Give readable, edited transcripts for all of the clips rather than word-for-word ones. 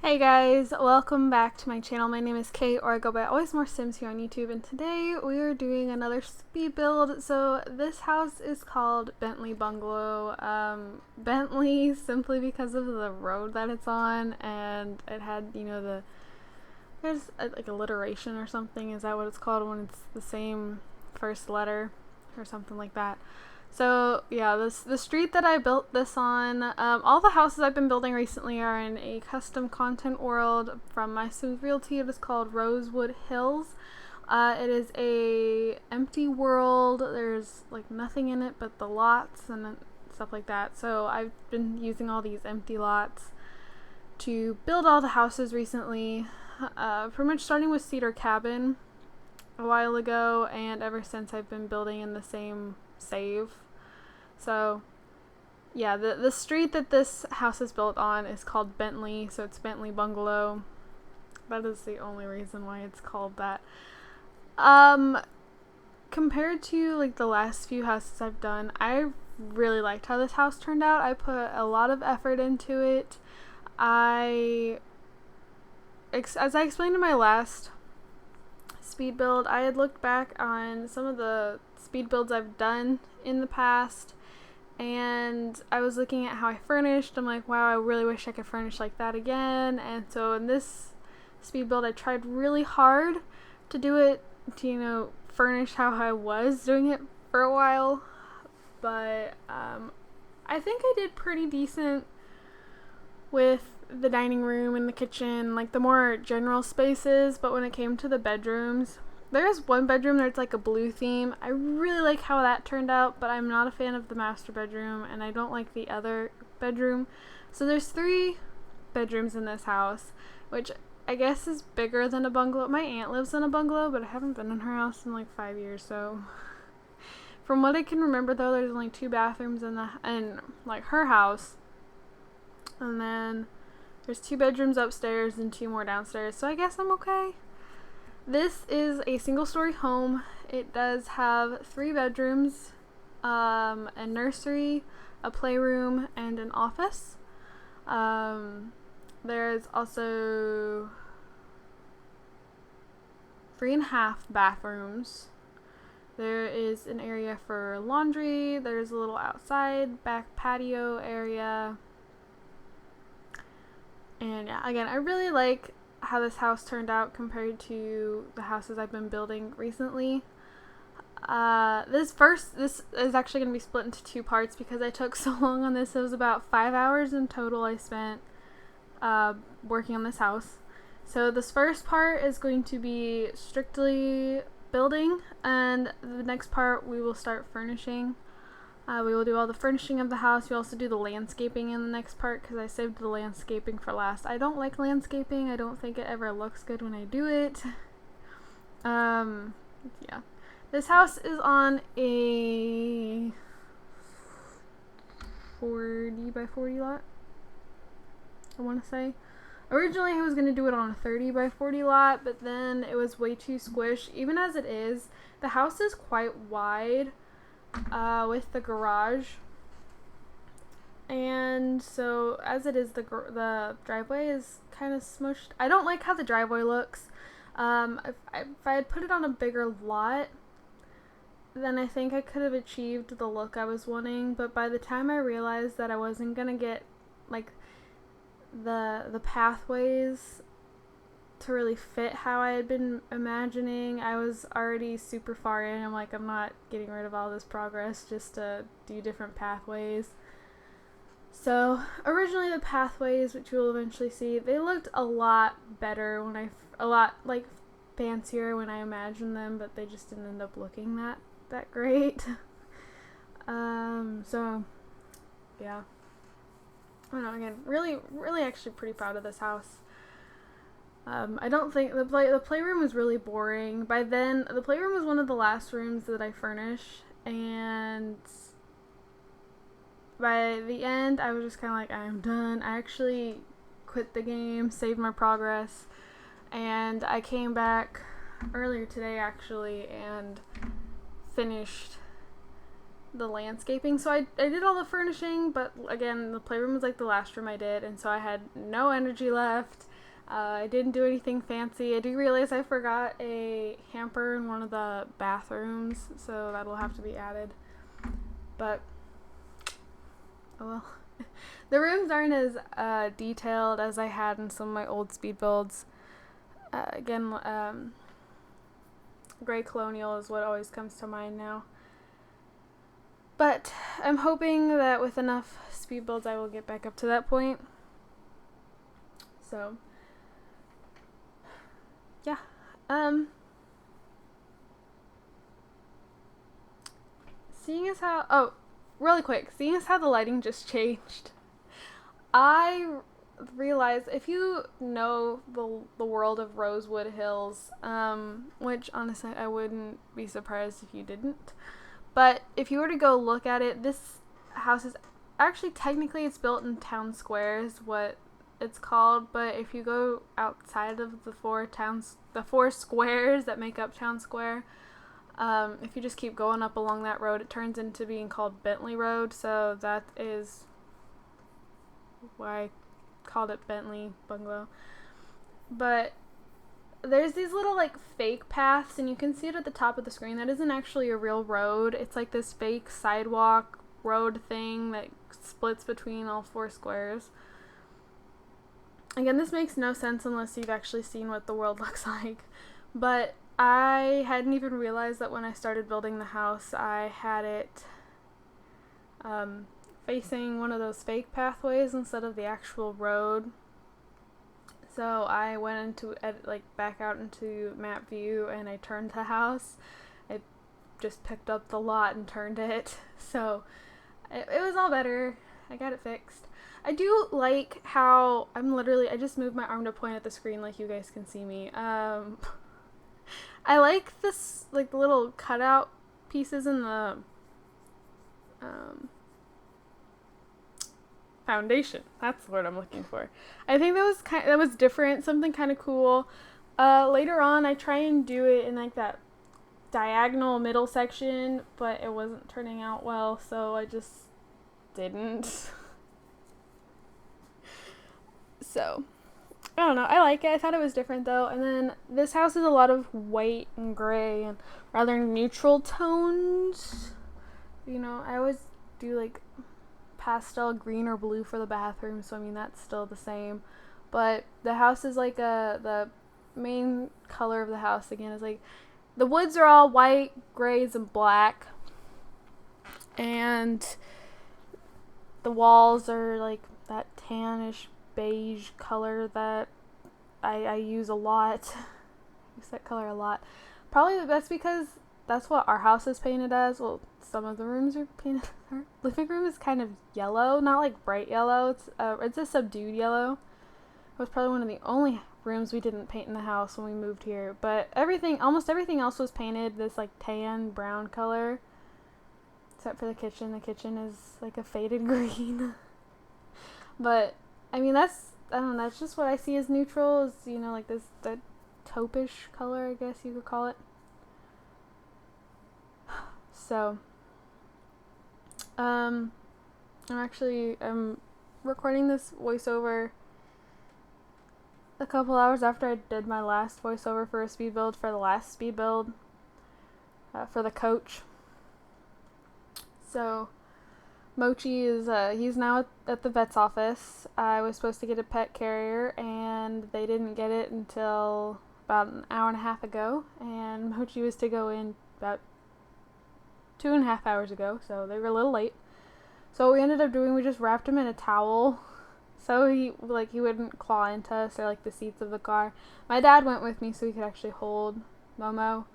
Hey guys, welcome back to my channel. My name is Kate, or I go by Always More Sims here on YouTube, and today we are doing another speed build. So this house is called Bentley Bungalow. Bentley simply because of the road that it's on, and it had, there's like alliteration or something. Is that what it's called when it's the same first letter or something like that? So yeah, the street that I built this on, all the houses I've been building recently are in a custom content world from my Sims Realty. It is called Rosewood Hills. It is a empty world. There's like nothing in it but the lots and stuff like that. So I've been using all these empty lots to build all the houses recently. Pretty much starting with Cedar Cabin a while ago, and ever since I've been building in the same save. So yeah, the street that this house is built on is called Bentley, so it's Bentley Bungalow. That is the only reason why it's called that. Compared to like the last few houses I've done, I really liked how this house turned out. I put a lot of effort into it. As I explained in my last speed build, I had looked back on some of the speed builds I've done in the past, and I was looking at how I furnished. I'm like, wow, I really wish I could furnish like that again. And so in this speed build, I tried really hard to do it, to furnish how I was doing it for a while, but I think I did pretty decent with the dining room and the kitchen, like the more general spaces. But when it came to the bedrooms, there's one bedroom that's like a blue theme. I really like how that turned out, but I'm not a fan of the master bedroom, and I don't like the other bedroom. So there's 3 bedrooms in this house, which I guess is bigger than a bungalow. My aunt lives in a bungalow, but I haven't been in her house in like 5 years, so from what I can remember though, there's only 2 bathrooms in like her house. And then there's 2 bedrooms upstairs and 2 more downstairs, so I guess I'm okay. This is a single-story home. It does have 3 bedrooms, a nursery, a playroom, and an office. There's also 3.5 bathrooms. There is an area for laundry. There's a little outside back patio area. And yeah, again, I really like how this house turned out compared to the houses I've been building recently. This is actually going to be split into 2 parts because I took so long on this. It was about 5 hours in total I spent working on this house. So this first part is going to be strictly building, and the next part we will start furnishing. We will do all the furnishing of the house. We also do the landscaping in the next part because I saved the landscaping for last. I don't like landscaping. I don't think it ever looks good when I do it. Yeah. This house is on a 40 by 40 lot, I want to say. Originally I was going to do it on a 30 by 40 lot, but then it was way too squished. Even as it is, the house is quite wide with the garage, and so as it is, the driveway is kind of smushed. I don't like how the driveway looks. If I had put it on a bigger lot, then I think I could have achieved the look I was wanting, but by the time I realized that I wasn't gonna get like the pathways to really fit how I had been imagining, I was already super far in. I'm like, I'm not getting rid of all this progress just to do different pathways. So originally the pathways, which you'll eventually see, they looked a lot better a lot like fancier when I imagined them, but they just didn't end up looking that great. So yeah, I don't know, again, really actually pretty proud of this house. I don't think the playroom was really boring. By then, the playroom was one of the last rooms that I furnished, and by the end, I was just kind of like, I'm done. I actually quit the game, saved my progress, and I came back earlier today actually and finished the landscaping. So I did all the furnishing, but again, the playroom was like the last room I did, and so I had no energy left. I didn't do anything fancy. I do realize I forgot a hamper in one of the bathrooms, so that'll have to be added. But, oh well. The rooms aren't as detailed as I had in some of my old speed builds. Again, gray colonial is what always comes to mind now. But I'm hoping that with enough speed builds I will get back up to that point. So, yeah. Seeing as how, really quick, seeing as how the lighting just changed, I realized, if you know the world of Rosewood Hills, which honestly I wouldn't be surprised if you didn't, but if you were to go look at it, this house is actually, technically it's built in town square is what it's called, but if you go outside of the four squares that make up town square, if you just keep going up along that road, it turns into being called Bentley Road, so that is why I called it Bentley Bungalow. But there's these little like fake paths, and you can see it at the top of the screen. That isn't actually a real road. It's like this fake sidewalk road thing that splits between all four squares. Again, this makes no sense unless you've actually seen what the world looks like. But I hadn't even realized that when I started building the house, I had it facing one of those fake pathways instead of the actual road. So I went into back out into map view, and I turned the house. I just picked up the lot and turned it. So it was all better. I got it fixed. I do like how I just moved my arm to point at the screen like you guys can see me. I like this, like the little cutout pieces in the foundation. That's the word I'm looking for. I think that was different, something kind of cool. Later on, I try and do it in like that diagonal middle section, but it wasn't turning out well, so I just didn't. So, I don't know. I like it. I thought it was different though. And then this house is a lot of white and gray and rather neutral tones. You know, I always do like pastel green or blue for the bathroom, so I mean that's still the same. But the house is like the main color of the house again is like the woods are all white, grays, and black. And the walls are like that tannish beige color that I use a lot. I use that color a lot. Probably that's because that's what our house is painted as. Well, some of the rooms are painted. Our living room is kind of yellow, not like bright yellow. It's a subdued yellow. It was probably one of the only rooms we didn't paint in the house when we moved here. But almost everything else was painted this like tan brown color, except for the kitchen. The kitchen is like a faded green. But I mean, I don't know, that's just what I see as neutral, is, you know, like that taupe-ish color, I guess you could call it. So, I'm recording this voiceover a couple hours after I did my last voiceover for a speed build, for the last speed build, for the coach. So, Mochi is, he's now at the vet's office. I was supposed to get a pet carrier, and they didn't get it until about an hour and a half ago, and Mochi was to go in about 2.5 hours ago, so they were a little late. So what we ended up doing, we just wrapped him in a towel, so he wouldn't claw into us or like the seats of the car. My dad went with me so he could actually hold Momo.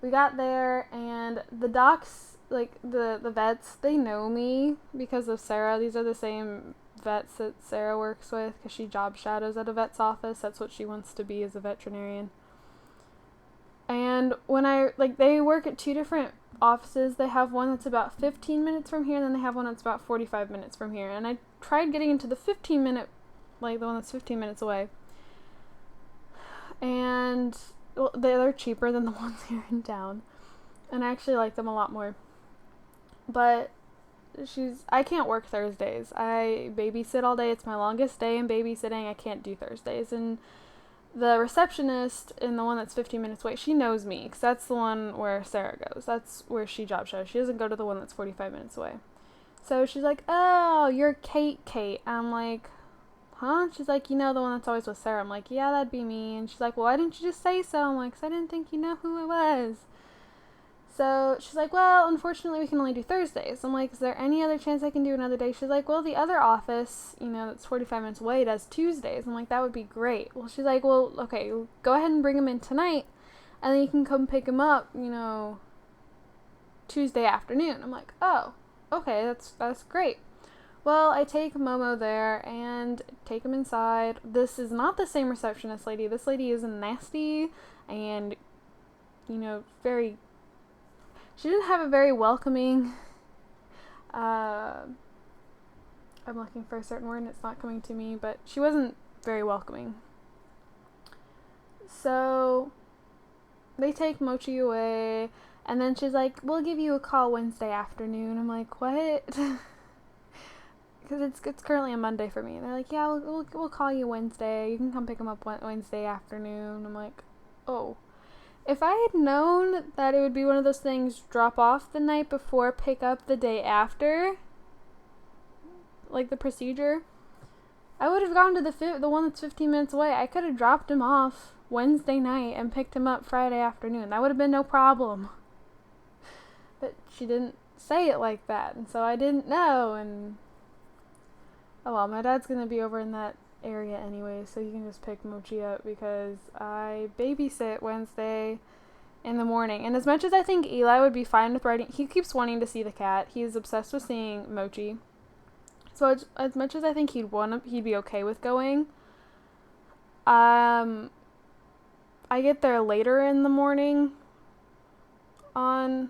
We got there, and the docs, like the vets, they know me because of Sarah. These are the same vets that Sarah works with because she job shadows at a vet's office. That's what she wants to be, as a veterinarian. And when they work at two different offices. They have one that's about 15 minutes from here, and then they have one that's about 45 minutes from here. And I tried getting into the 15-minute, like the one that's 15 minutes away. And well, they're cheaper than the ones here in town. And I actually like them a lot more. But I can't work Thursdays. I babysit all day. It's my longest day in babysitting. I can't do Thursdays. And the receptionist and the one that's 15 minutes away, she knows me because that's the one where Sarah goes. That's where she job shadows. She doesn't go to the one that's 45 minutes away. So she's like, oh, you're Kate. I'm like, huh? She's like, you know the one that's always with Sarah. I'm like, yeah, that'd be me. And she's like, well, why didn't you just say so? I'm like, 'cause I didn't think you know who I was. So she's like, well, unfortunately, we can only do Thursdays. I'm like, is there any other chance I can do another day? She's like, well, the other office, that's 45 minutes away, does Tuesdays. I'm like, that would be great. Well, she's like, well, okay, go ahead and bring him in tonight, and then you can come pick him up, Tuesday afternoon. I'm like, oh, okay, that's great. Well, I take Momo there and take him inside. This is not the same receptionist lady. This lady is nasty and, very... She didn't have a very welcoming, I'm looking for a certain word and it's not coming to me, but she wasn't very welcoming. So, they take Mochi away, and then she's like, we'll give you a call Wednesday afternoon. I'm like, what? Because it's currently a Monday for me. And they're like, yeah, we'll call you Wednesday. You can come pick him up Wednesday afternoon. I'm like, oh. If I had known that it would be one of those things, drop off the night before, pick up the day after, like the procedure, I would have gone to the one that's 15 minutes away. I could have dropped him off Wednesday night and picked him up Friday afternoon. That would have been no problem. But she didn't say it like that, and so I didn't know, and oh well, my dad's gonna be over in that area anyway, so you can just pick Mochi up because I babysit Wednesday in the morning. And as much as I think Eli would be fine with riding, he keeps wanting to see the cat. He's obsessed with seeing Mochi. So as much as I think he'd be okay with going, I get there later in the morning on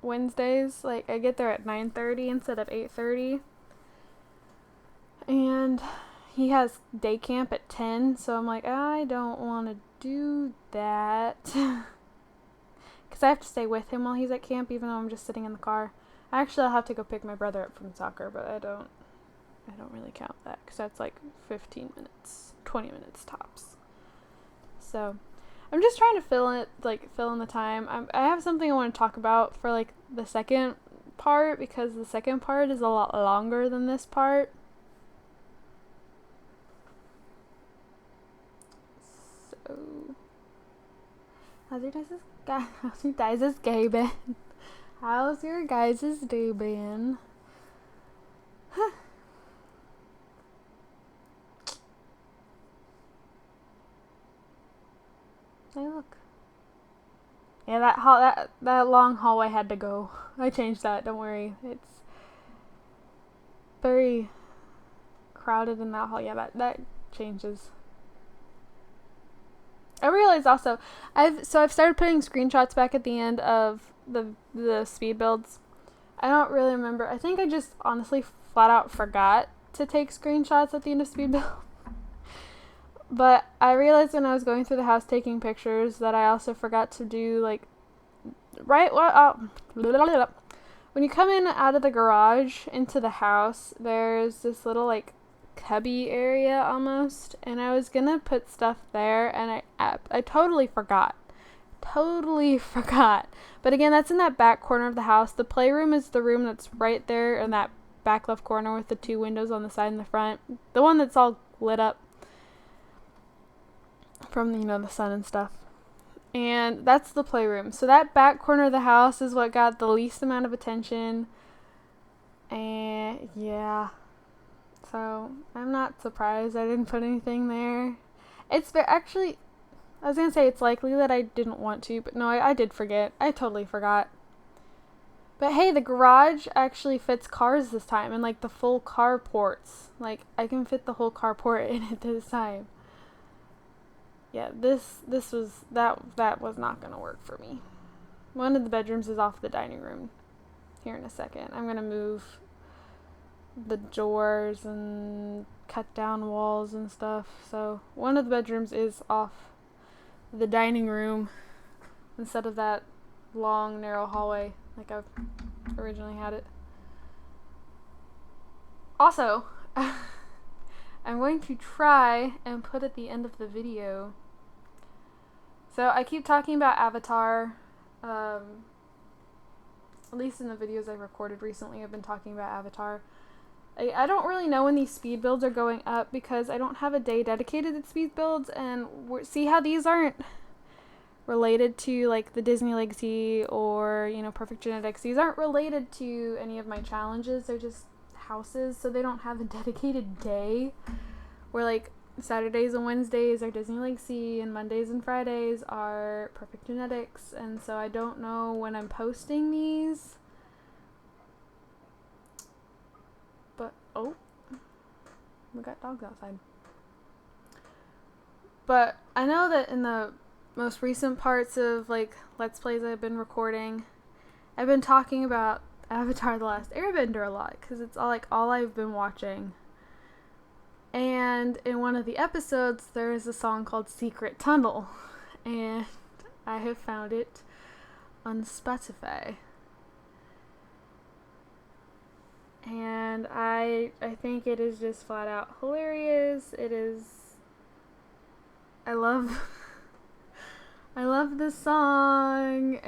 Wednesdays. Like, I get there at 9:30 instead of 8:30. And he has day camp at 10, so I'm like, I don't want to do that. Because I have to stay with him while he's at camp, even though I'm just sitting in the car. Actually, I'll have to go pick my brother up from soccer, but I don't really count that, because that's like 15 minutes, 20 minutes tops. So, I'm just trying to fill in the time. I have something I want to talk about for, like, the second part, because the second part is a lot longer than this part. How's your guys' day been? How's your guys' day been? Huh. Hey, look. Yeah, that long hallway had to go. I changed that, don't worry. It's very crowded in that hall. Yeah, that changes. I realized also, I've started putting screenshots back at the end of the speed builds. I don't really remember. I think I just honestly flat out forgot to take screenshots at the end of speed build. But I realized when I was going through the house taking pictures that I also forgot to do, like, when you come in out of the garage into the house, there's this little, like, cubby area almost, and I was gonna put stuff there, and I totally forgot. But again, that's in that back corner of the house. The playroom is the room that's right there in that back left corner with the two windows on the side and the front. The one that's all lit up from, the sun and stuff. And that's the playroom. So that back corner of the house is what got the least amount of attention. And yeah. So I'm not surprised I didn't put anything there. Actually, I was going to say it's likely that I didn't want to, but no, I did forget. I totally forgot. But hey, the garage actually fits cars this time, and like the full carports. Like, I can fit the whole carport in it this time. Yeah, that was not going to work for me. One of the bedrooms is off the dining room here in a second. I'm going to move the doors and cut down walls and stuff. So one of the bedrooms is off the dining room instead of that long, narrow hallway like I've originally had it. Also, I'm going to try and put at the end of the video. So I keep talking about Avatar. At least in the videos I've recorded recently, I've been talking about Avatar. I don't really know when these speed builds are going up because I don't have a day dedicated to speed builds, and see how these aren't related to like the Disney Legacy or, you know, Perfect Genetics. These aren't related to any of my challenges. They're just houses, so they don't have a dedicated day where like Saturdays and Wednesdays are Disney Legacy and Mondays and Fridays are Perfect Genetics, and so I don't know when I'm posting these. But oh, we got dogs outside. But I know that in the most recent parts of like Let's Plays I've been recording, I've been talking about Avatar The Last Airbender a lot because it's all I've been watching. And in one of the episodes there is a song called Secret Tunnel, and I have found it on Spotify. And I think it is just flat out hilarious. It is, I love this song.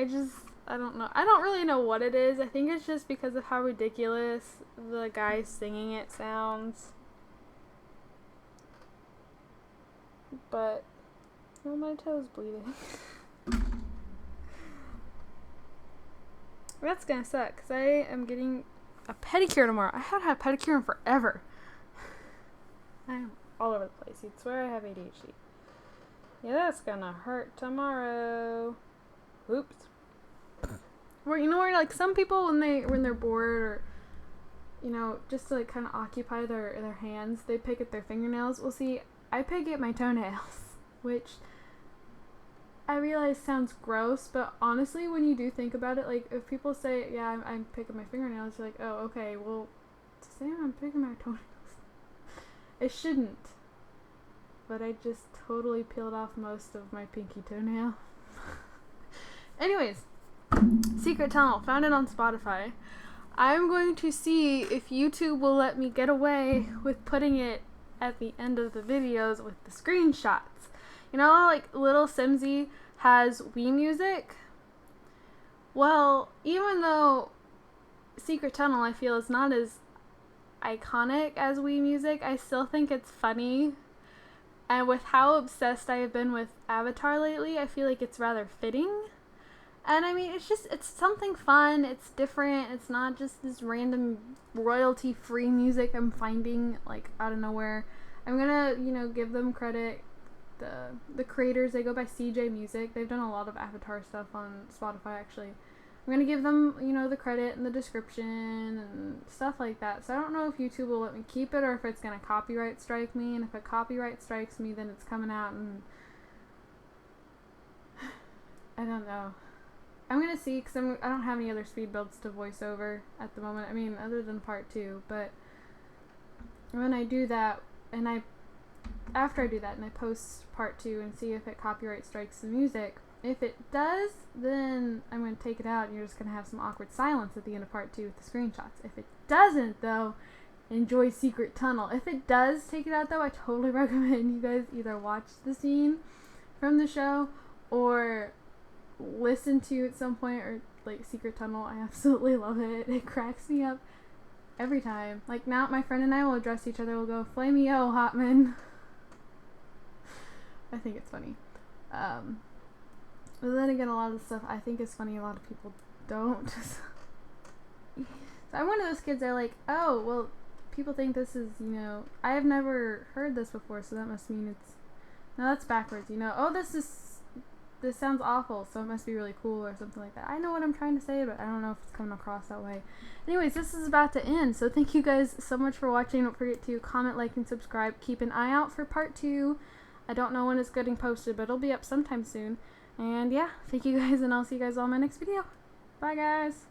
I don't know. I don't really know what it is. I think it's just because of how ridiculous the guy singing it sounds. But, oh, my toe's bleeding. That's gonna suck, because I am getting a pedicure tomorrow. I haven't had a pedicure in forever. I'm all over the place. You'd swear I have ADHD. Yeah, that's gonna hurt tomorrow. Oops. Where, you know, where like some people when they're bored, or, you know, just to like kind of occupy their hands, they pick at their fingernails. Well, see, I pick at my toenails, which I realize sounds gross, but honestly, when you do think about it, like, if people say, yeah, I'm picking my fingernails, you're like, oh, okay, well, say I'm picking my toenails. It shouldn't. But I just totally peeled off most of my pinky toenail. Anyways, Secret Tunnel, found it on Spotify. I'm going to see if YouTube will let me get away with putting it at the end of the videos with the screenshots. You know how, like, Little Simsy has Wii Music? Well, even though Secret Tunnel, I feel, is not as iconic as Wii Music, I still think it's funny. And with how obsessed I have been with Avatar lately, I feel like it's rather fitting. And I mean, it's something fun, it's different, it's not just this random royalty-free music I'm finding, like, out of nowhere. I'm gonna, you know, give them credit. The creators, they go by CJ Music. They've done a lot of Avatar stuff on Spotify, actually. I'm gonna give them, you know, the credit and the description and stuff like that. So I don't know if YouTube will let me keep it or if it's gonna copyright strike me. And if it copyright strikes me, then it's coming out, and I don't know. I'm gonna see, because I don't have any other speed builds to voice over at the moment. I mean, other than part 2. But when I do that, and after I do that and I post part 2 and see if it copyright strikes the music, if it does, then I'm going to take it out and you're just going to have some awkward silence at the end of part 2 with the screenshots. If it doesn't, though, enjoy Secret Tunnel. If it does take it out, though, I totally recommend you guys either watch the scene from the show or listen to at some point, or like Secret Tunnel. I absolutely love it. It cracks me up every time. Like, now my friend and I will address each other, we'll go, "Flamey-o, Hotman." I think it's funny. But then again, a lot of the stuff I think is funny, a lot of people don't. So I'm one of those kids that are like, oh, well, people think this is, you know, I have never heard this before, so that must mean it's, no, that's backwards, you know, oh, this sounds awful, so it must be really cool or something like that. I know what I'm trying to say, but I don't know if it's coming across that way. Anyways, this is about to end, so thank you guys so much for watching. Don't forget to comment, like, and subscribe. Keep an eye out for part 2. I don't know when it's getting posted, but it'll be up sometime soon. And yeah, thank you guys, and I'll see you guys all in my next video. Bye, guys!